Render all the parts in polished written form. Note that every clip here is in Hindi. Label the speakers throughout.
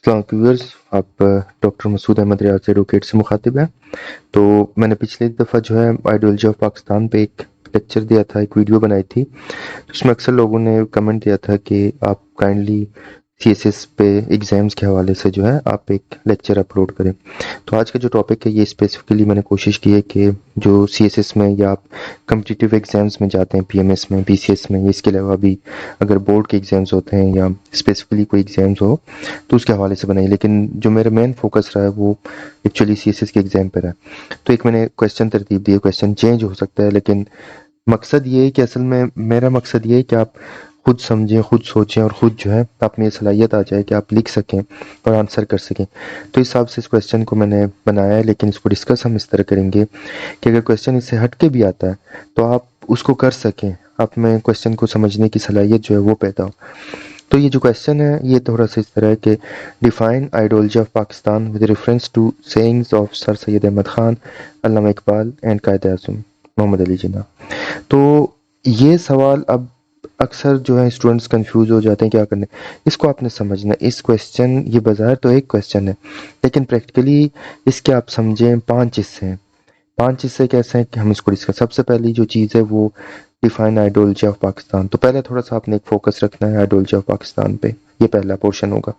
Speaker 1: व्यूअर्स, आप डॉक्टर मसूद अहमद रियाज एडवोकेट से मुखातिब हैं। तो मैंने पिछली दफ़ा जो है आइडियोलॉजी ऑफ पाकिस्तान पे एक लेक्चर दिया था, एक वीडियो बनाई थी। तो उसमें अक्सर लोगों ने कमेंट दिया था कि आप काइंडली सीएसएस पे एग्ज़ाम्स के हवाले से जो है आप एक लेक्चर अपलोड करें। तो आज का जो टॉपिक है ये स्पेसिफिकली मैंने कोशिश की है कि जो सीएसएस में या आप कम्पिटिटिव एग्ज़ाम्स में जाते हैं, पीएमएस में, बीसीएस में, इसके अलावा भी अगर बोर्ड के एग्ज़ाम्स होते हैं या स्पेसिफिकली कोई एग्ज़ाम्स हो तो उसके हवाले से बनाई। लेकिन जो मेरा मेन फोकस रहा है वो एक्चुअली सीएसएस के एग्ज़ाम पे रहा है। तो एक मैंने क्वेश्चन तरतीब दी है, क्वेश्चन चेंज हो सकता है, लेकिन मकसद ये है कि असल में मेरा मकसद ये है कि आप खुद समझें, खुद सोचें और खुद जो है आप में ये सलाहियत आ जाए कि आप लिख सकें और आंसर कर सकें। तो इस हिसाब से इस क्वेश्चन को मैंने बनाया है, लेकिन इसको डिस्कस हम इस तरह करेंगे कि अगर क्वेश्चन इससे हट के भी आता है तो आप उसको कर सकें, आप में क्वेश्चन को समझने की सलाहियत जो है वो पैदा हो। तो ये जो क्वेश्चन है ये थोड़ा सा इस तरह है कि define ideology of Pakistan with reference to sayings of sir Syed Ahmad Khan, Allama Iqbal and Quaid Azam Mohammad Ali Jinnah. तो ये सवाल अब अक्सर जो है स्टूडेंट्स कंफ्यूज हो जाते हैं क्या करने। इसको आपने समझना है। इस क्वेश्चन ये बाज़ाहिर तो एक क्वेश्चन है, लेकिन प्रैक्टिकली इसके आप समझें 5 हिस्से हैं। 5 हिस्से कैसे हैं कि हम इसको डिस्कस। सबसे पहली जो चीज़ है वो डिफाइन आइडियोलॉजी ऑफ पाकिस्तान। तो पहले थोड़ा सा आपने एक फोकस रखना है आइडियोलॉजी ऑफ पाकिस्तान पे, ये पहला पोर्शन होगा।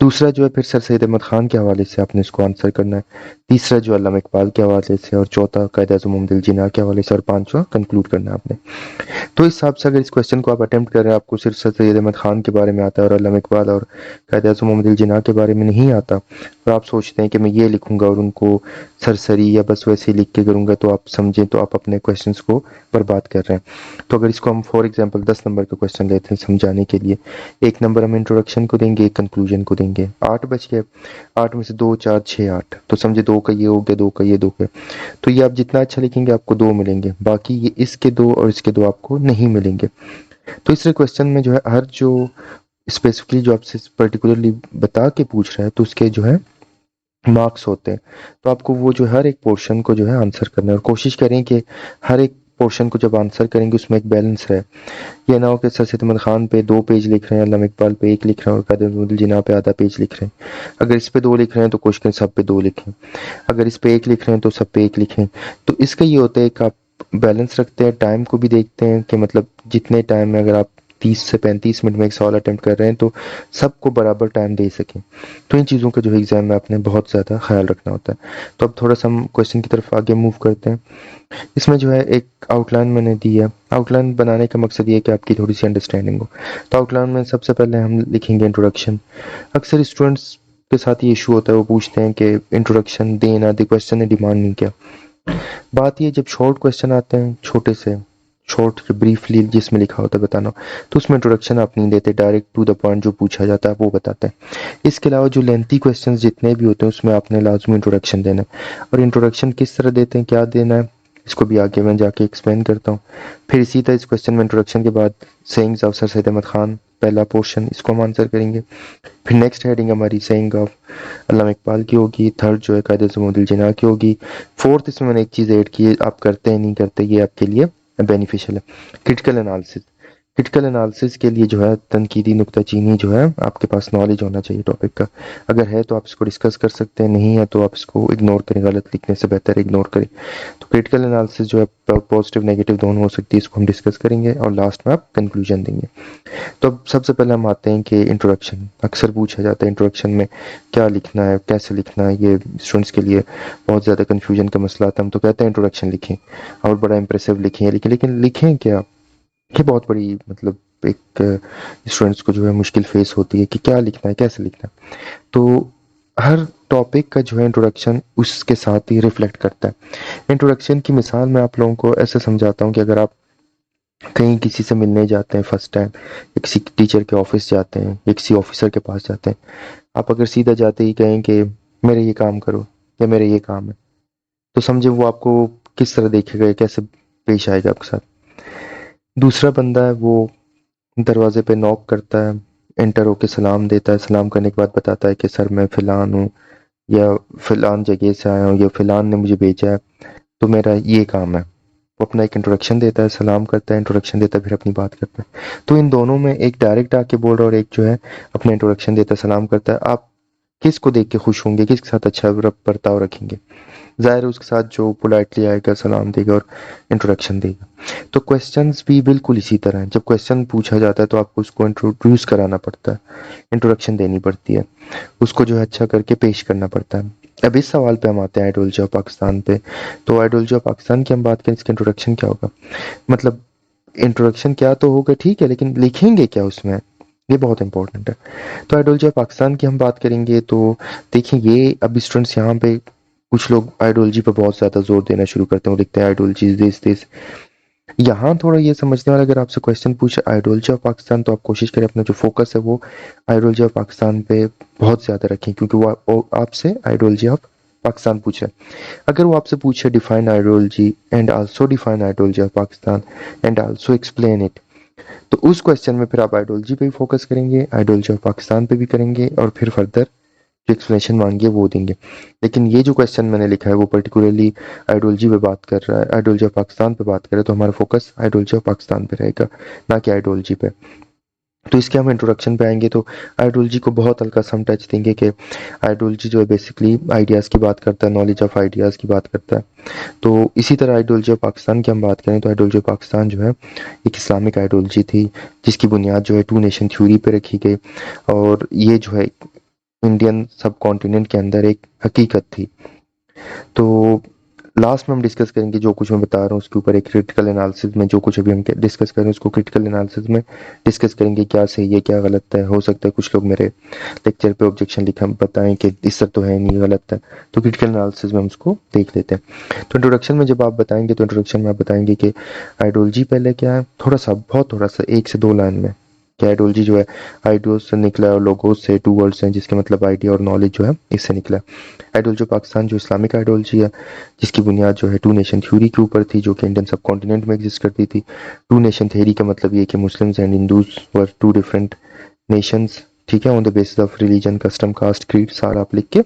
Speaker 1: दूसरा जो है फिर सर सैयद अहमद खान के हवाले से आपने इसको आंसर करना है। तीसरा जो अल्लामा इकबाल के हवाले से, और चौथा कायद आज़म मोहम्मद अली जिन्ना के हवाले से, और पांचवा कंक्लूड करना है आपने। तो इस हिसाब से अगर इस क्वेश्चन को आप अटेम्प्ट कर रहे हैं, आपको सिर्फ सर सैयद अहमद खान के बारे में आता है और अल्लामा इकबाल और कायद आज़म मोहम्मद अली जिन्ना के बारे में नहीं आता, और आप सोचते हैं कि मैं ये लिखूंगा और उनको सरसरी या बस वैसे ही लिख के करूंगा, तो आप समझें तो आप अपने क्वेश्चंस को बर्बाद कर रहे हैं। तो अगर इसको हम फॉर एग्जांपल 10 नंबर का क्वेश्चन लेते हैं समझाने के लिए, 1 नंबर हम इंट्रोडक्शन को देंगे, 1 कंक्लूजन को देंगे। 8 बच गए, 8 में से 2 4 6 8, तो समझे 2 का ये हो गया, 2 का ये, 2 का। तो ये आप जितना अच्छा लिखेंगे आपको 2 मिलेंगे, बाकी ये इसके 2 और इसके 2 आपको नहीं मिलेंगे। तो इस क्वेश्चन में जो है हर जो स्पेसिफिकली जो आपसे पर्टिकुलरली बता के पूछ रहा है तो उसके जो है मार्क्स होते हैं। तो आपको वो जो हर एक पोर्शन को जो है आंसर करना है, और कोशिश करें कि हर एक पोर्शन को जब आंसर करेंगे उसमें एक बैलेंस रहे। ये ना हो कि सर सैयद अहमद खान पे 2 पेज लिख रहे हैं, अल्लामा इकबाल पे 1 लिख रहे हैं और कायद आज़म जिन्ना पे आधा पेज लिख रहे हैं। अगर इस पे 2 लिख रहे हैं तो कोशिश करें सब पे 2 लिखें। अगर इस पे 1 लिख रहे हैं तो सब पे 1 लिखें। तो इसका ये होता है कि आप बैलेंस रखते हैं, टाइम को भी देखते हैं कि मतलब जितने टाइम में अगर आप 30 से 35 मिनट में एक सवाल अटेम्प्ट कर रहे हैं तो सबको बराबर टाइम दे सकें। तो इन चीज़ों का जो एग्जाम में आपने बहुत ज़्यादा ख्याल रखना होता है। तो अब थोड़ा सा हम क्वेश्चन की तरफ आगे मूव करते हैं। इसमें जो है एक आउटलाइन मैंने दी है। आउटलाइन बनाने का मकसद ये है कि आपकी थोड़ी सी अंडरस्टैंडिंग हो। तो आउटलाइन में सबसे पहले हम लिखेंगे इंट्रोडक्शन। अक्सर स्टूडेंट्स के साथ ये इशू होता है, वो पूछते हैं कि इंट्रोडक्शन दें ना दे, क्वेश्चन ने डिमांड नहीं किया। बात ये जब शॉर्ट क्वेश्चन आते हैं, छोटे से शॉर्ट ब्रीफली जिसमें लिखा होता है बताना, तो उसमें इंट्रोडक्शन आप नहीं देते, डायरेक्ट टू द पॉइंट जो पूछा जाता है वो बताते हैं। इसके अलावा जो लेंथी क्वेश्चंस जितने भी होते हैं उसमें आपने लाजमी इंट्रोडक्शन देना है। और इंट्रोडक्शन किस तरह देते हैं, क्या देना है, इसको भी आगे मैं जाके एक्सप्लेन करता हूँ। फिर इसी तरह इस क्वेश्चन में इंट्रोडक्शन के बाद sayings of sir Syed Ahmad Khan, पहला पोर्शन, इसको हम आंसर करेंगे। फिर नेक्स्ट हेडिंग हमारी सेइंग ऑफ अल्लामा इकबाल की होगी। थर्ड जो है कायद आज़म मोहम्मद अली जिन्ना की होगी। फोर्थ इसमें मैंने एक चीज़ ऐड की है, आप करते हैं नहीं करते ये आपके लिए बेनिफिशियल है, क्रिटिकल एनालिसिस। क्रिटिकल एनालिसिस के लिए जो है तनकीदी नुक्ताचीनी जो है आपके पास नॉलेज होना चाहिए टॉपिक का। अगर है तो आप इसको डिस्कस कर सकते हैं, नहीं है तो आप इसको इग्नोर करें, गलत लिखने से बेहतर इग्नोर करें। तो क्रिटिकल एनालिसिस जो है पॉजिटिव नेगेटिव दोनों हो सकती है, इसको हम डिस्कस करेंगे और लास्ट में आप कंक्लूजन देंगे। तो अब सबसे पहले हम आते हैं कि इंट्रोडक्शन। अक्सर पूछा जाता है इंट्रोडक्शन में क्या लिखना है, कैसे लिखना है, ये स्टूडेंट्स के लिए बहुत ज़्यादा कन्फ्यूजन का मसला आता है। हम तो कहते हैं इंट्रोडक्शन लिखें और बड़ा इंप्रेसिव लिखें, लेकिन लिखें क्या, ये बहुत बड़ी मतलब एक स्टूडेंट्स को जो है मुश्किल फेस होती है कि क्या लिखना है, कैसे लिखना है। तो हर टॉपिक का जो है इंट्रोडक्शन उसके साथ ही रिफ्लेक्ट करता है। इंट्रोडक्शन की मिसाल मैं आप लोगों को ऐसे समझाता हूँ कि अगर आप कहीं किसी से मिलने जाते हैं फर्स्ट टाइम, या किसी टीचर के ऑफिस जाते हैं या किसी ऑफिसर के पास जाते हैं, आप अगर सीधा जाते ही कहें कि मेरे ये काम करो या मेरे ये काम है, तो समझे वो आपको किस तरह देखेगा या कैसे पेश आएगा आपके साथ। दूसरा बंदा है वो दरवाजे पे नॉक करता है, एंटर होके सलाम देता है, सलाम करने के बाद बताता है कि सर मैं फिलान हूँ या फिलान जगह से आया हूँ या फिलान ने मुझे भेजा है, तो मेरा ये काम है। वो अपना एक इंट्रोडक्शन देता है, सलाम करता है, इंट्रोडक्शन देता है, फिर अपनी बात करता है। तो इन दोनों में एक डायरेक्ट आके बोल रहा है और एक जो है अपना इंट्रोडक्शन देता है, सलाम करता है। आप किसको देख के खुश होंगे, किसके साथ अच्छा बर्ताव रखेंगे। ज़ाहिर है उसके साथ जो पोलाइटली आएगा, सलाम देगा और इंट्रोडक्शन देगा। तो क्वेश्चंस भी बिल्कुल इसी तरह हैं। जब क्वेश्चन पूछा जाता है तो आपको उसको इंट्रोड्यूस कराना पड़ता है, इंट्रोडक्शन देनी पड़ती है, उसको जो है अच्छा करके पेश करना पड़ता है। अब इस सवाल पे हम आते हैं आइडियोलॉजी ऑफ पाकिस्तान पे। तो आइडियोलॉजी ऑफ पाकिस्तान की हम बात करें, इसका इंट्रोडक्शन क्या होगा? मतलब इंट्रोडक्शन क्या तो होगा, ठीक है, लेकिन लिखेंगे क्या उसमें, ये बहुत इंपॉर्टेंट है। तो आइडियोलॉजी ऑफ पाकिस्तान की हम बात करेंगे तो देखिए, ये अब स्टूडेंट्स यहाँ पे कुछ लोग आइडियोलॉजी पे बहुत ज्यादा जोर देना शुरू करते हैं, वो लिखते हैं आइडियोलॉजी दिस। यहाँ थोड़ा ये समझने वाला, अगर आपसे क्वेश्चन पूछे आइडियोलॉजी ऑफ पाकिस्तान, तो आप कोशिश करें अपना जो फोकस है वो आइडियोलॉजी ऑफ पाकिस्तान पे बहुत ज्यादा रखें, क्योंकि वो आपसे आइडियोलॉजी ऑफ पाकिस्तान पूछ रहे हैं। अगर वो आपसे पूछे define ideology and also define ideology of Pakistan and also explain it, तो उस क्वेश्चन में फिर आप आइडियोलॉजी पे भी फोकस करेंगे, आइडियोलॉजी ऑफ पाकिस्तान पे भी करेंगे, और फिर फर्दर जो एक्सप्लेनेशन मांगिए वो देंगे। लेकिन ये जो क्वेश्चन मैंने लिखा है वो पर्टिकुलरली आइडियोलॉजी पे बात कर रहा है, आइडियोलॉजी ऑफ पाकिस्तान पे बात कर रहा है, तो हमारा फोकस आइडियोलॉजी ऑफ पाकिस्तान पे रहेगा, ना कि आइडियोलॉजी पे। तो इसके हम इंट्रोडक्शन पे आएंगे तो आइडियोलॉजी को बहुत हल्का सा हम टच देंगे कि आइडियोलॉजी जो है बेसिकली आइडियाज़ की बात करता है, नॉलेज ऑफ आइडियाज़ की बात करता है। तो इसी तरह आइडियोलॉजी ऑफ पाकिस्तान की हम बात करें तो आइडियोलॉजी ऑफ पाकिस्तान जो है एक इस्लामिक आइडियोलॉजी थी, जिसकी बुनियाद जो है टू नेशन थ्योरी पे रखी गई, और ये जो है इंडियन सब कॉन्टिनेंट के अंदर एक हकीकत थी। तो लास्ट में हम डिस्कस करेंगे जो कुछ मैं बता रहा हूँ उसके ऊपर एक क्रिटिकल एनालिसिस में, जो कुछ अभी हम डिस्कस करें उसको क्रिटिकल एनालिसिस में डिस्कस करेंगे, क्या सही है क्या गलत है। हो सकता है कुछ लोग मेरे लेक्चर पे ऑब्जेक्शन लिखा बताएं कि इस तरह तो है नहीं, गलत है, तो क्रिटिकल एनालिसिस में हम उसको देख लेते हैं। तो इंट्रोडक्शन में जब आप बताएंगे तो इंट्रोडक्शन में आप बताएंगे कि आइडियोलॉजी पहले क्या है, थोड़ा सा, बहुत थोड़ा सा, 1 से 2 लाइन में, कि आइडियोलॉजी जो है आइडियोस से निकला है और लोगोस से, टू वर्ड्स हैं जिसके मतलब आइडिया और नॉलेज जो है इससे निकला है। आइडियोलॉजी पाकिस्तान जो इस्लामिक आइडियोलॉजी है, जिसकी बुनियाद जो है टू नेशन थ्योरी के ऊपर थी, जो कि इंडियन सब कॉन्टिनेंट में एग्जिस्ट करती थी। टू नेशन थ्योरी का मतलब ये कि Muslims and Hindus were two different nations, ठीक है, on the basis of religion, custom, caste, creed, सारा आप लिख के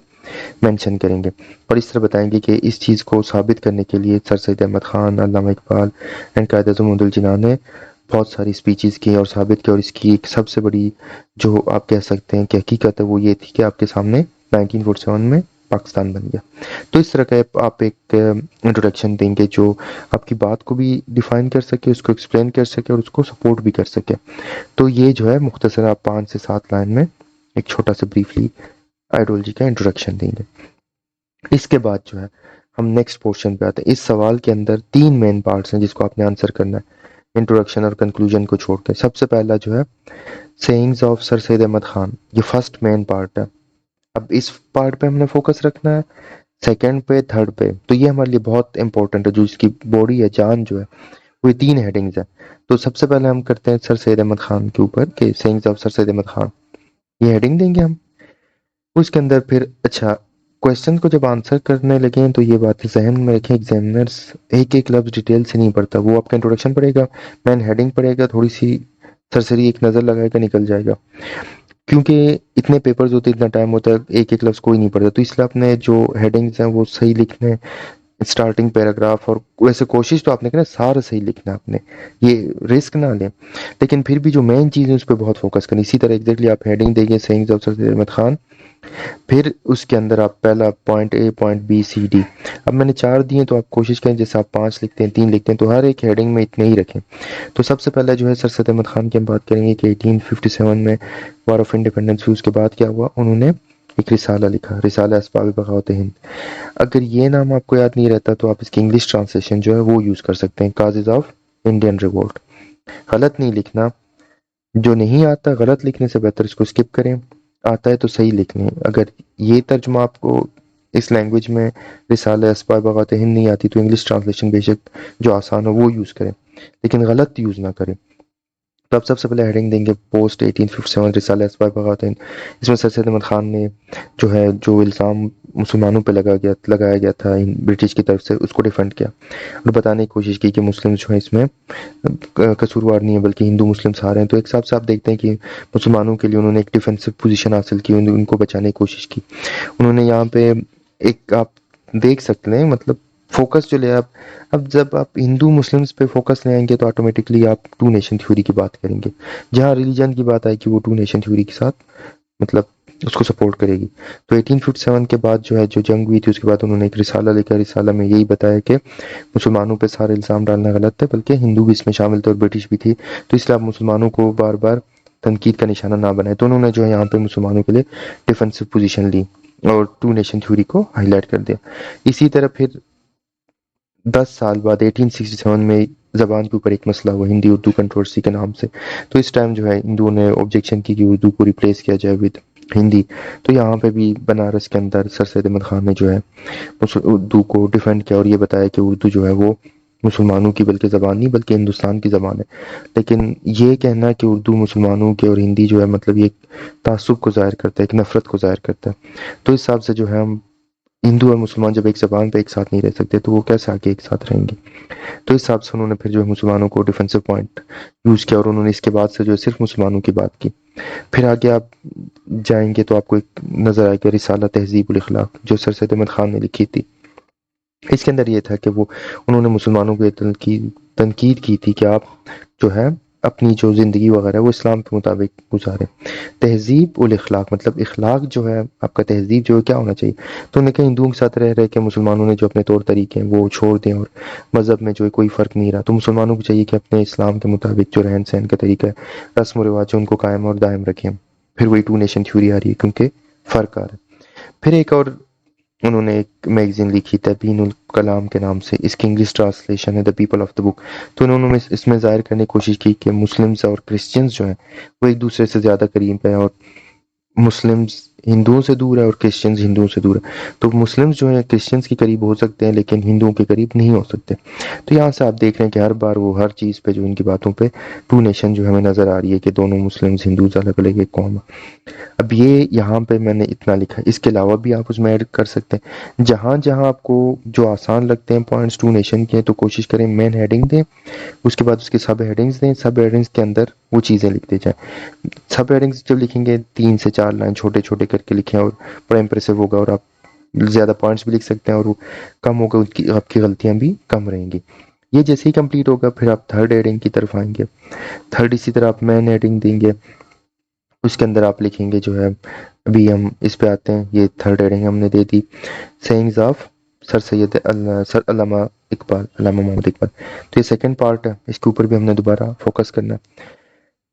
Speaker 1: मेंशन करेंगे। और इस तरह बताएंगे कि इस चीज़ को साबित करने के लिए सर सैयद अहमद खान, अल्लामा इकबाल एंड कायद अज़म अब्दुल जिन्ना ने बहुत सारी स्पीचेस की और साबित की, और इसकी एक सबसे बड़ी जो आप कह सकते हैं कि हकीकत है वो ये थी कि आपके सामने 1947 में पाकिस्तान बन गया। तो इस तरह का आप एक इंट्रोडक्शन देंगे जो आपकी बात को भी डिफाइन कर सके, उसको एक्सप्लेन कर सके और उसको सपोर्ट भी कर सके। तो ये जो है मुख्तसर आप 5 से 7 लाइन में एक छोटा सा ब्रीफली आइडियोलॉजी का इंट्रोडक्शन देंगे। इसके बाद जो है हम नेक्स्ट पोर्शन पे आते हैं। इस सवाल के अंदर 3 मेन पार्ट्स हैं जिसको आपने आंसर करना है, इंट्रोडक्शन और कंक्लूजन को छोड़कर। सबसे पहला जो है sayings of sir Syed Ahmad Khan, ये फर्स्ट मेन पार्ट है। अब इस पार्ट पे हमने फोकस रखना है, सेकंड पे, थर्ड पे। तो ये हमारे लिए बहुत इंपॉर्टेंट है, जो इसकी बॉडी है, जान जो है, वो 3 हेडिंग्स है। तो सबसे पहले हम करते हैं सर सैयद अहमद खान के ऊपर कि sayings of sir Syed Ahmad Khan, ये हेडिंग देंगे हम। उसके अंदर फिर अच्छा, क्वेश्चन को जब आंसर करने लगे तो ये बात जहन में रखें, एग्जामिनर्स एक एक लफ्ज डिटेल से नहीं पढ़ता, वो आपका इंट्रोडक्शन पढ़ेगा, मैन हेडिंग पढ़ेगा, थोड़ी सी सरसरी एक नज़र लगाएगा, निकल जाएगा। क्योंकि इतने पेपर्स होते, इतना टाइम होता है, एक एक लफ्ज कोई नहीं पढ़ता, तो इसलिए अपने जो हेडिंग्स हैं वो सही लिखने, स्टार्टिंग पैराग्राफ, और वैसे कोशिश तो आपने करना सारा सही लिखना है आपने, ये रिस्क ना लें, लेकिन फिर भी जो मेन चीज़ है उस पर बहुत फोकस करें। इसी तरह एग्जैक्टली आप हेडिंग देंगे sayings of sir Ahmad Khan, फिर उसके अंदर आप पहला point A, point B, C, D. अब मैंने 4 दिए तो आप कोशिश करें जैसे आप 5 लिखते हैं, 3 लिखते हैं, तो हर एक हेडिंग में इतने ही रखें। तो सबसे पहले जो है सर सैयद अहमद खान की हम बात करेंगे कि 1857 में वार ऑफ इंडिपेंडेंस हुई, उसके बाद क्या हुआ, उन्होंने एक रिसाला लिखा, रिसाला अस्बाब बगावत हिंद। अगर ये नाम आपको याद नहीं रहता तो आप इसकी इंग्लिश ट्रांसलेशन जो है वो यूज कर सकते हैं, काजेज ऑफ इंडियन रिवोल्ट। गलत नहीं लिखना, जो नहीं आता गलत लिखने से बेहतर इसको स्किप करें, आता है तो सही लिख लें। अगर ये तर्जुमा आपको इस लैंग्वेज में रिसाले अस्बाब बगावत हिंद नहीं आती तो इंग्लिश ट्रांसलेशन बेशक जो आसान हो वो यूज़ करें, लेकिन गलत यूज़ ना करें। तो आप सबसे पहले हेडिंग देंगे पोस्ट 1857 रिसाले अस्बाब बगावत हिंद। इसमें सर सैयद अहमद खान ने जो है जो इल्ज़ाम मुसलमानों पे लगाया गया था ब्रिटिश की तरफ से, उसको डिफेंड किया और बताने की कोशिश की कि मुस्लिम जो है इसमें कसूरवार नहीं है, बल्कि हिंदू मुस्लिम सारे हैं। तो एक हिसाब से आप देखते हैं कि मुसलमानों के लिए उन्होंने एक डिफेंसिव पोजीशन हासिल की, उनको बचाने की कोशिश की उन्होंने। यहाँ पे एक आप देख सकते हैं, मतलब फोकस जो ले आप, अब जब आप हिंदू मुस्लिम्स पे फोकस ले आएंगे तो ऑटोमेटिकली आप टू नेशन थ्योरी की बात करेंगे। जहाँ रिलीजन की बात आएगी वो टू नेशन थ्योरी के साथ मतलब उसको सपोर्ट करेगी। तो 1857 के बाद जो है जो जंग हुई थी उसके बाद उन्होंने एक रिसाला लिखा, रिसाला में यही बताया कि मुसलमानों पे सारे इल्ज़ाम डालना गलत है, बल्कि हिंदू भी इसमें शामिल थे और ब्रिटिश भी थी, तो इसलिए आप मुसलमानों को बार बार तनकीद का निशाना ना बनाए। तो उन्होंने जो है यहाँ पे मुसलमानों के लिए डिफेंसिव पोजीशन ली और टू नेशन थ्योरी को हाईलाइट कर दिया। इसी तरह फिर 10 साल बाद 1867 में जबान के ऊपर एक मसला हुआ, हिंदी उर्दू कंट्रोवर्सी के नाम से। तो इस टाइम जो है हिंदुओं ने ऑब्जेक्शन की कि उर्दू को रिप्लेस किया जाए विद हिंदी। तो यहाँ पे भी बनारस के अंदर सर सैयद अहमद खान ने जो है उर्दू को डिफेंड किया और ये बताया कि उर्दू जो है वो मुसलमानों की बल्कि ज़बान नहीं बल्कि हिंदुस्तान की ज़बान है। लेकिन ये कहना कि उर्दू मुसलमानों की और हिंदी जो है मतलब ये तासुब को ज़ाहिर करता है, एक नफरत को ज़ाहिर करता है। तो इस हिसाब से जो है हम हिंदू और मुसलमान जब एक ज़बान पे एक साथ नहीं रह सकते तो वो कैसे आगे एक साथ रहेंगे। तो इस हिसाब से उन्होंने फिर जो है मुसलमानों को डिफेंसिव पॉइंट यूज़ किया और उन्होंने इसके बाद से जो है सिर्फ मुसलमानों की बात की। फिर आगे आप जाएंगे तो आपको एक नज़र आएगा रिसाला तहज़ीब उल अखलाक जो सर सैयद अहमद खान ने लिखी थी। इसके अंदर ये था कि वो उन्होंने मुसलमानों को तनकीद की थी कि आप जो है अपनी जो ज़िंदगी वगैरह वो इस्लाम के मुताबिक गुजारें। तहज़ीब उल इखलाक मतलब इखलाक जो है आपका तहज़ीब जो है क्या होना चाहिए। तो उन्होंने कहा हिंदुओं के साथ रह रहे के मुसलमानों ने जो अपने तौर तरीके हैं वो छोड़ दें और मज़हब में जो है कोई फ़र्क नहीं रहा। तो मुसलमानों को चाहिए कि अपने इस्लाम के मुताबिक जो रहन सहन का तरीका है, रस्म व रिवाज उनको कायम और दायम रखें। फिर वही टू नेशन थ्योरी आ रही है क्योंकि फ़र्क आ रहा है। फिर एक और उन्होंने एक मैगजीन लिखी तबीनुल कलाम के नाम से, इसकी इंग्लिश ट्रांसलेशन है the people of the book. तो उन्होंने इसमें जाहिर करने की कोशिश की कि मुस्लिम्स और क्रिश्चियंस जो हैं वो एक दूसरे से ज़्यादा करीब है और मुस्लिम्स हिंदुओं से दूर है और क्रिश्चियंस हिंदुओं से दूर है। तो मुस्लिम्स जो है क्रिश्चियंस के करीब हो सकते हैं लेकिन हिंदुओं के करीब नहीं हो सकते। तो यहाँ से आप देख रहे हैं कि हर बार वो हर चीज़ पे जो इनकी बातों पे टू नेशन जो हमें नज़र आ रही है कि दोनों मुस्लिम्स हिंदूज अलग अलग एक कौम है। अब ये यहाँ पे मैंने इतना लिखा है, इसके अलावा भी आप उसमें ऐड कर सकते हैं। जहाँ जहाँ आपको जो आसान लगते हैं पॉइंट्स टू नेशन के तो कोशिश करें मेन हेडिंग दें, उसके बाद उसके सब हेडिंग्स दें, सब हेडिंग्स के अंदर वो चीज़ें लिखते जाएं। सब हेडिंग्स जब लिखेंगे 3 से 4 लाइन छोटे छोटे करके लिखें और बड़ा इंप्रेसिव होगा और आप ज़्यादा पॉइंट्स भी लिख सकते हैं और वो कम होगा, उसकी आपकी गलतियाँ भी कम रहेंगी। ये जैसे ही कंप्लीट होगा फिर आप थर्ड हेडिंग की तरफ आएंगे। थर्ड इसी तरह आप मेन हेडिंग देंगे, उसके अंदर आप लिखेंगे जो है अभी हम इस पे आते हैं, ये थर्ड हेडिंग हमने दे दी सेइंग्स ऑफ सर अल्लामा इकबाल, अल्लामा मोहम्मद इकबाल। तो ये सेकंड पार्ट है, इसके ऊपर भी हमने दोबारा फोकस करना है।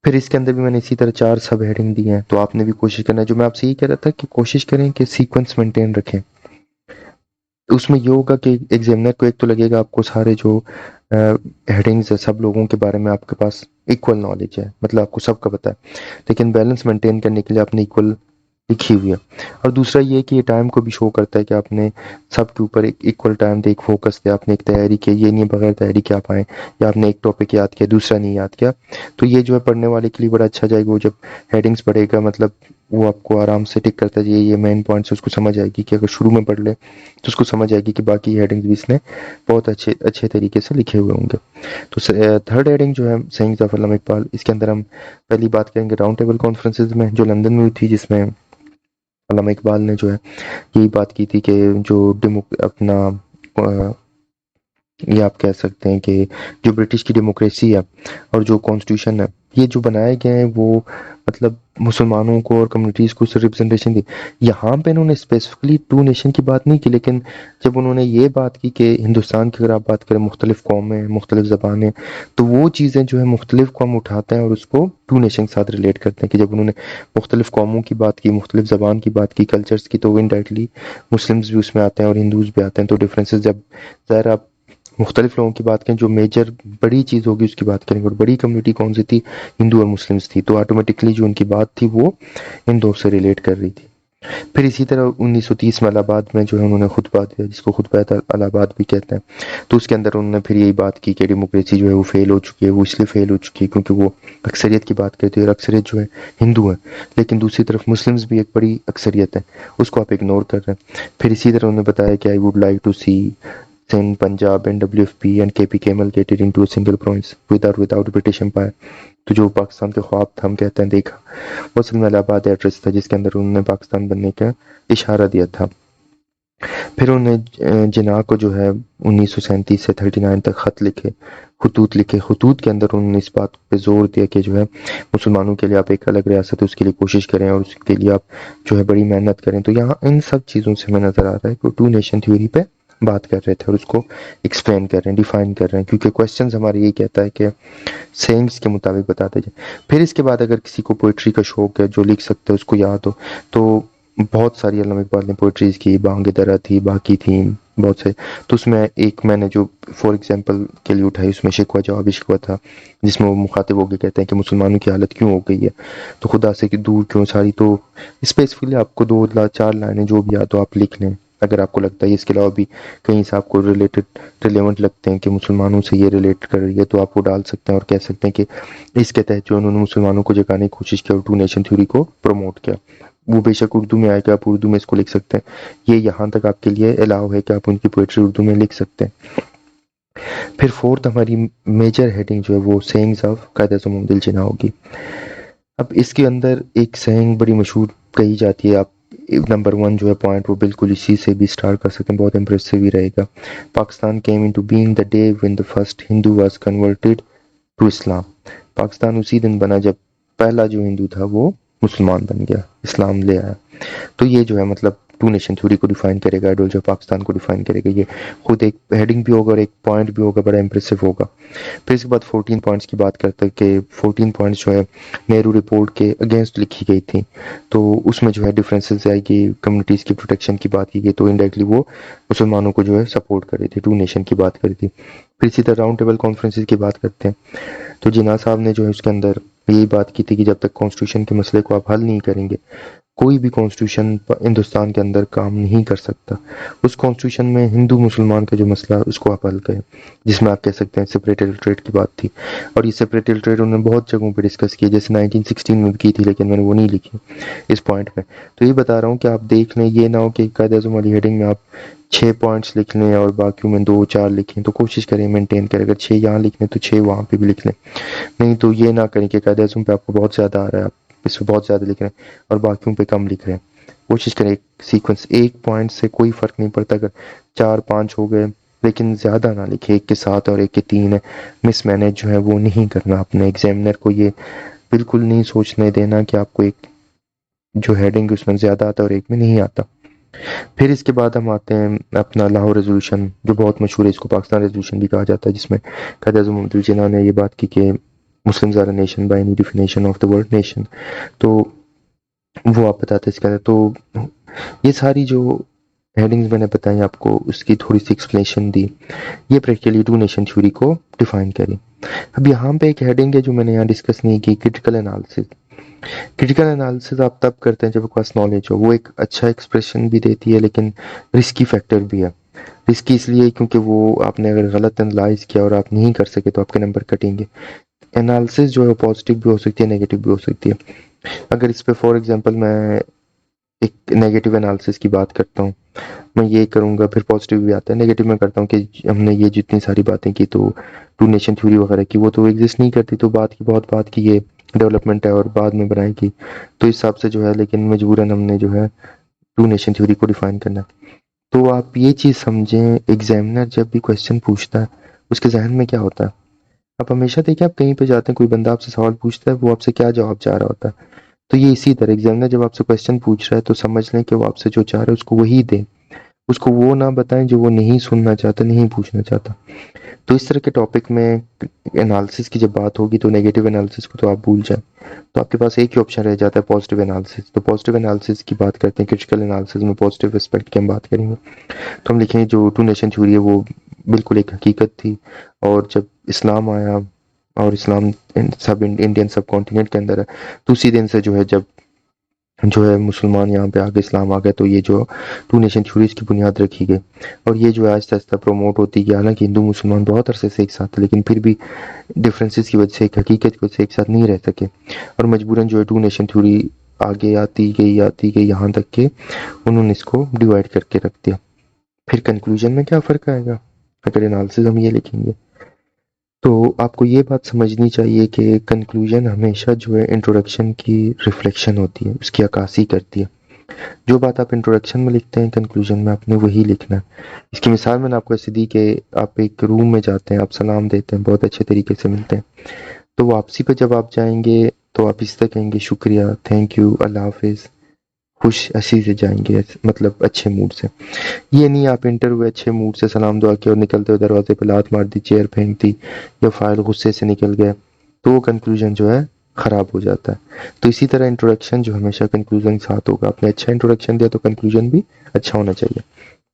Speaker 1: फिर इसके अंदर भी मैंने इसी तरह 4 सब हेडिंग दी हैं, तो आपने भी कोशिश करना है। जो मैं आपसे ये कह रहा था कि कोशिश करें कि सीक्वेंस मेंटेन रखें। उसमें ये होगा कि एग्जामिनर को एक तो लगेगा आपको सारे जो हेडिंग्स है सब लोगों के बारे में आपके पास इक्वल नॉलेज है, मतलब आपको सबका पता है, लेकिन बैलेंस मेंटेन करने के लिए आपने इक्वल लिखी हुई है। और दूसरा ये कि ये टाइम को भी शो करता है कि आपने सबके ऊपर एक इक्वल टाइम दे, एक फोकस दे, आपने एक तैयारी की, ये नहीं बगैर तैयारी के आप आए या आपने एक टॉपिक याद किया दूसरा नहीं याद किया। तो ये जो है पढ़ने वाले के लिए बड़ा अच्छा जाएगा। वो जब हेडिंग्स पढ़ेगा मतलब वो आपको आराम से टिक करता है, ये मेन पॉइंट्स उसको समझ आएगी कि अगर शुरू में पढ़ ले तो उसको समझ आएगी कि बाकी हेडिंग्स भी इसने बहुत अच्छे अच्छे तरीके से लिखे हुए होंगे। तो थर्ड हेडिंग जो है सेइंग्स ऑफ अल्लामा इकबाल, इसके अंदर हम पहली बात करेंगे राउंड टेबल कॉन्फ्रेंसेज में जो लंदन में हुई थी, जिसमें अल्लामा इकबाल ने जो है यही बात की थी कि जो अपना ये आप कह सकते हैं कि जो ब्रिटिश की डेमोक्रेसी है और जो कॉन्स्टिट्यूशन है ये जो बनाए गए हैं वो मतलब मुसलमानों को और कम्युनिटीज़ को सिर्फ रिप्रेजेंटेशन दी। यहाँ पे इन्होंने स्पेसिफिकली टू नेशन की बात नहीं की, लेकिन जब उन्होंने ये बात की कि हिंदुस्तान की अगर आप बात करें मुख्तलिफ कौमें मुख्तलिफ ज़बानें, तो वो चीज़ें जो है मुख्तलिफ कौम उठाते हैं और उसको टू नेशन के साथ रिलेट करते हैं कि जब उन्होंने मुख्तलिफ कौमों की बात की, मुख्तलिफ ज़बान की बात की, कल्चर्स की, तो इनडायरेक्टली मुस्लिम्स भी उसमें आते हैं और हिंदूज भी आते हैं। तो डिफरेंसेस जब ज़ाहिर आप मुख्तलिफ लोगों की बात करें, जो मेजर बड़ी चीज़ होगी उसकी बात करेंगे और बड़ी कम्युनिटी कौन सी थी, हिंदू और मुस्लिम्स थी, तो ऑटोमेटिकली जो उनकी बात थी वो इन दो से रिलेट कर रही थी। फिर इसी तरह 1930 में इलाहाबाद में जो है उन्होंने खुतबा दिया जिसको खुतबा इलाहाबाद भी कहते हैं। तो उसके अंदर उन्होंने फिर यही बात की कि डेमोक्रेसी जो है वो फेल हो चुकी है। वो इसलिए फेल हो चुकी है क्योंकि वो अक्सरियत की बात करती है और अक्सरियत जो है हिंदू है, लेकिन दूसरी तरफ मुस्लिम्स भी एक बड़ी अक्सरियत है, उसको आप इग्नोर कर रहे हैं। फिर इसी तरह उन्होंने बताया कि I would like to see Sindh, Punjab, NWFP and KPK amalgamated into a single province without British Empire। तो जो पाकिस्तान के ख्वाब था हम कहते हैं देखा, वो असल में इलाहाबाद एड्रेस था जिसके अंदर उन्होंने पाकिस्तान बनने का इशारा दिया था। फिर उन्होंने जिन्ना को जो है 1937 से 39 तक खत लिखे खतूत लिखे। खतूत के अंदर उन्होंने इस बात पे जोर दिया कि जो है मुसलमानों के लिए आप एक अलग रियासत है उसके लिए कोशिश करें और उसके लिए आप जो है बड़ी मेहनत करें। तो यहाँ इन सब चीज़ों से हमें नज़र आ रहा है कि टू नेशन थ्योरी पे बात कर रहे थे और उसको एक्सप्लेन कर रहे हैं, डिफाइन कर रहे हैं, क्योंकि क्वेश्चन हमारे यही कहता है कि सेइंग्स के मुताबिक बताते जाए। फिर इसके बाद अगर किसी को पोइट्री का शौक है, जो लिख सकते हैं, उसको याद हो, तो बहुत सारी अल्लामा इकबाल ने पोइट्रीज की, बांगे दरा थी, बाकी थी बहुत से। तो उसमें एक मैंने जो फॉर एग्जांपल के लिए उठाई, उसमें शिकवा जवाब शिकवा था, जिसमें वो मुखातिब होकर कहते हैं कि मुसलमानों की हालत क्यों हो गई है, तो खुदा से कि दूर क्यों सारी। तो स्पेसिफिकली आपको 2 4 लाइनें जो भी याद हो आप लिख लें, अगर आपको लगता है। इसके अलावा भी कहीं से आपको रिलेवेंट लगते हैं कि मुसलमानों से ये रिलेट कर रही है, तो आप वो डाल सकते हैं और कह सकते हैं कि इसके तहत जो उन्होंने मुसलमानों को जगाने की कोशिश की और टू नेशन थ्योरी को प्रमोट किया। वो बेशक उर्दू में आएगा, आप उर्दू में इसको लिख सकते हैं। ये यहाँ तक आपके लिए अलाउ है कि आप उनकी पोएट्री उर्दू में लिख सकते हैं। फिर फोर्थ हमारी मेजर हेडिंग जो है वो सेइंग्स ऑफ कायद आज़म मोहम्मद अली जिन्ना होगी। अब इसके अंदर एक सेइंग बड़ी मशहूर कही जाती है, आप नंबर 1 जो है पॉइंट वो बिल्कुल इसी से भी स्टार्ट कर सकते हैं, बहुत इंप्रेसिव ही रहेगा। Pakistan came into being the day when the first Hindu was converted to Islam. Pakistan उसी दिन बना जब पहला जो हिंदू था वो मुसलमान बन गया, इस्लाम ले आया। तो ये जो है मतलब टू नेशन थ्योरी को डिफाइन करेगा, आइडियोलॉजी ऑफ पाकिस्तान को डिफाइन करेगा। ये खुद एक हेडिंग भी होगा और एक पॉइंट भी होगा, बड़ा इंप्रेसिव होगा। फिर इसके बाद 14 पॉइंट्स की बात करते हैं कि 14 पॉइंट्स जो है नेहरू रिपोर्ट के अगेंस्ट लिखी गई थी, तो उसमें जो है डिफरेंसेस आएगी, कम्युनिटीज की प्रोटेक्शन की बात की गई, तो इनडायरेक्टली वो मुसलमानों को जो है सपोर्ट कर रही थी, टू नेशन की बात करी थी। फिर इसी तरह राउंड टेबल कॉन्फ्रेंसेज की बात करते हैं, तो जिन्ना साहब ने जो है उसके अंदर यही बात की थी कि जब तक कॉन्स्टिट्यूशन के मसले को आप हल नहीं करेंगे, कोई भी कॉन्स्टिट्यूशन हिंदुस्तान के अंदर काम नहीं कर सकता। उस कॉन्स्टिट्यूशन में हिंदू मुसलमान का जो मसला है उसको आप हल करें, जिसमें आप कह सकते हैं सेपरेटेड ट्रेड की बात थी। और ये सेपरेटेड ट्रेड उन्होंने बहुत जगहों पे डिस्कस की, जैसे 1916 में भी की थी, लेकिन मैंने वो नहीं लिखी इस पॉइंट में। तो ये बता रहा हूँ कि आप देख लें, ये ना हो कि कायद आज़म वाली हेडिंग में आप 6 पॉइंट्स लिख लें और बाकी में 2 4 लिखें। तो कोशिश करें मेंटेन करें, अगर 6 यहाँ लिख लें तो 6 वहाँ पे भी लिख लें। नहीं तो ये ना करें कि कायद आज़म पे आपको बहुत ज़्यादा आ रहा है, आप इस पे बहुत ज़्यादा लिख रहे हैं और बाकियों पे कम लिख रहे हैं। कोशिश करें एक सीक्वेंस, एक पॉइंट से कोई फ़र्क नहीं पड़ता अगर 4 5 हो गए, लेकिन ज़्यादा ना लिखे, 1 के 7 और 1 के 3 है। मिसमैनेज जो है वो नहीं करना, अपने एग्जामिनर को ये बिल्कुल नहीं सोचने देना कि आपको एक जो हेडिंग उसमें ज़्यादा आता है और एक में नहीं आता। फिर इसके बाद हम आते हैं अपना लाहौर रेजोल्यूशन, जो बहुत मशहूर है, इसको पाकिस्तान रेजोल्यूशन भी कहा जाता है, जिसमें कायद आज़म मोहम्मद अली जिन्ना ने ये बात की कि Muslims are a nation by any definition of the word nation. तो वो आप बताते हैं इसके अंदर। तो ये सारी जो हेडिंग्स मैंने बताई आपको, उसकी थोड़ी सी एक्सप्लेनेशन दी, ये प्रैक्टिकली टू नेशन थ्योरी को डिफाइन करी। अब यहाँ पे एक हेडिंग है जो मैंने यहाँ डिस्कस नहीं की, क्रिटिकल एनालिसिस। क्रिटिकल एनालिसिस आप तब करते हैं जब आपके पास नॉलेज हो। वो एक अच्छा एक्सप्रेशन भी देती है, लेकिन रिस्की फैक्टर भी है। रिस्की इसलिए क्योंकि वो आपने अगर गलत एनालाइज किया और आप नहीं कर सके तो आपके नंबर कटेंगे। एनालिसिस जो है पॉजिटिव भी हो सकती है, नेगेटिव भी हो सकती है। अगर इस पे फॉर एग्जांपल मैं एक नेगेटिव एनालिसिस की बात करता हूँ, मैं ये करूँगा, फिर पॉजिटिव भी आता है। नेगेटिव में करता हूँ कि हमने ये जितनी सारी बातें की, तो टू नेशन थ्योरी वगैरह की, वो तो एग्जिस्ट नहीं करती, तो बात की बहुत बात की ये डेवलपमेंट है और बाद में बनाएगी, तो इस हिसाब से जो है, लेकिन मजबूरन हमने जो है टू नेशन थ्योरी को डिफाइन करना है। तो आप ये चीज़ समझें, एग्जामिनर जब भी क्वेश्चन पूछता है उसके जहन में क्या होता है। आप हमेशा देखिए, आप कहीं पे जाते हैं, कोई बंदा आपसे सवाल पूछता है, वो आपसे क्या जवाब चाह रहा होता है। तो ये इसी तरह एग्जामिनर जब आपसे क्वेश्चन पूछ रहा है तो समझ लें कि वो आपसे जो चाह रहा है उसको वही दें, उसको वो ना बताएं जो वो नहीं सुनना चाहता, नहीं पूछना चाहता। तो इस तरह के टॉपिक में एनालिसिस की जब बात होगी तो नेगेटिव एनालिसिस को तो आप भूल जाएं। तो आपके पास एक ही ऑप्शन रह जाता है, पॉजिटिव एनालिसिस। तो पॉजिटिव एनालिसिस की बात करते हैं, क्रिटिकल एनालिसिस में पॉजिटिव एस्पेक्ट की हम बात करेंगे। तो हम लिखेंगे जो टू नेशन थ्योरी है वो बिल्कुल एक हकीकत थी, और जब इस्लाम आया और इस्लाम सब इंडियन सब कॉन्टिनेंट के अंदर है, तो उसी दिन से जो है जब जो है मुसलमान यहाँ पे आके इस्लाम आ गया, तो ये जो टू नेशन थ्योरीज की बुनियाद रखी गई और ये जो है आहिस्ता आहिस्ता प्रमोट होती गई। हालांकि हिंदू मुसलमान बहुत अरसे से एक साथ थे, लेकिन फिर भी डिफरेंसेस की वजह से, एक हकीकत की वजह से एक साथ नहीं रह सके, और मजबूरन जो है टू नेशन थ्योरी आगे आती गई यहाँ तक कि उन्होंने इसको डिवाइड करके रख दिया। फिर कंक्लूजन में क्या फ़र्क आएगा अगर एनालिसिस हम ये लिखेंगे, तो आपको ये बात समझनी चाहिए कि कंक्लूजन हमेशा जो है इंट्रोडक्शन की रिफ्लेक्शन होती है, उसकी अक्कासी करती है। जो बात आप इंट्रोडक्शन में लिखते हैं कंक्लूजन में आपने वही लिखना है। इसकी मिसाल मैंने आपको ऐसे दी कि आप एक रूम में जाते हैं, आप सलाम देते हैं, बहुत अच्छे तरीके से मिलते हैं, तो वापसी पे जब आप जाएंगे तो आप इस तरह कहेंगे शुक्रिया, थैंक यू, अल्लाह हाफिज, खुश हंसी से जाएंगे, मतलब अच्छे मूड से। ये नहीं आप इंटर हुए अच्छे मूड से सलाम दुआ किया और निकलते हुए दरवाजे पे लात मार दी, चेयर फेंक दी या फाइल गुस्से से निकल गया, तो वो कंक्लूजन जो है खराब हो जाता है। तो इसी तरह इंट्रोडक्शन जो हमेशा कंक्लूजन के साथ होगा, आपने अच्छा इंट्रोडक्शन दिया तो कंक्लूजन भी अच्छा होना चाहिए।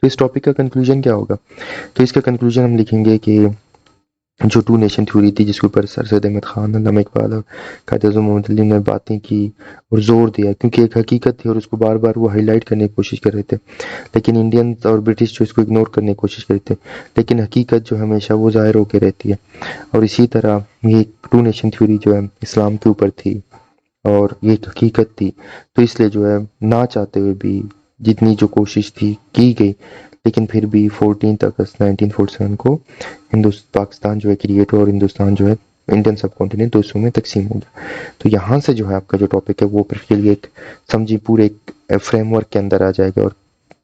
Speaker 1: तो इस टॉपिक का कंक्लूजन क्या होगा? तो इसका कंक्लूजन हम लिखेंगे कि जो टू नेशन थ्योरी थी जिसके ऊपर सर सैयद अहमद खान, अल्लामा इकबाल और कायद आज़म मोहम्मद अली ने बातें की और जोर दिया, क्योंकि एक हकीकत थी और उसको बार बार वो हाईलाइट करने की कोशिश कर रहे थे, लेकिन इंडियंस और ब्रिटिश जो इसको इग्नोर करने की कोशिश कर रहे थे, लेकिन हकीकत जो हमेशा वो जाहिर होकर रहती है। और इसी तरह ये टू नेशन थ्योरी जो है इस्लाम के ऊपर थी और ये एक हकीकत थी, तो इसलिए जो है ना चाहते हुए भी जितनी जो कोशिश थी की गई, लेकिन फिर भी 14 अगस्त 1947 को पाकिस्तान जो है क्रिएट हुआ और हिंदुस्तान जो है इंडियन सब कॉन्टिनेंट दो हिस्सों में तकसीम हो गया। तो यहाँ से जो है आपका जो टॉपिक है वो प्रैक्टिकली एक समझिए पूरे एक फ्रेमवर्क के अंदर आ जाएगा और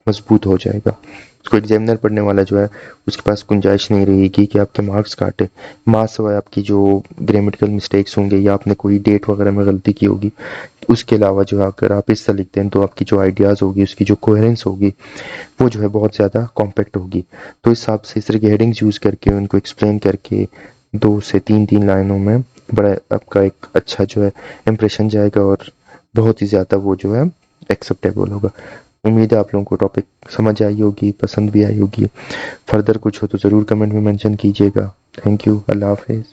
Speaker 1: मजबूत हो जाएगा। उसको एग्जामिनर पढ़ने वाला जो है उसके पास गुंजाइश नहीं रहेगी कि आपके मार्क्स काटे, मार्क्स सिवाय आपकी जो ग्रामेटिकल मिस्टेक्स होंगे या आपने कोई डेट वगैरह में गलती की होगी, उसके अलावा जो है अगर आप इस तरह लिखते हैं तो आपकी जो आइडियाज़ होगी, उसकी जो कोहेरेंस होगी, वो जो है बहुत ज़्यादा कॉम्पैक्ट होगी। तो इस हिसाब से इस तरह की हेडिंग्स यूज़ करके उनको एक्सप्लेन करके 2 से 3 लाइनों में बड़ा आपका एक अच्छा जो है इम्प्रेशन जाएगा और बहुत ही ज़्यादा वो जो है एक्सेप्टेबल होगा। उम्मीद है आप लोगों को टॉपिक समझ आई होगी, पसंद भी आई होगी। फर्दर कुछ हो तो ज़रूर कमेंट में मेंशन कीजिएगा। थैंक यू, अल्लाह हाफिज़।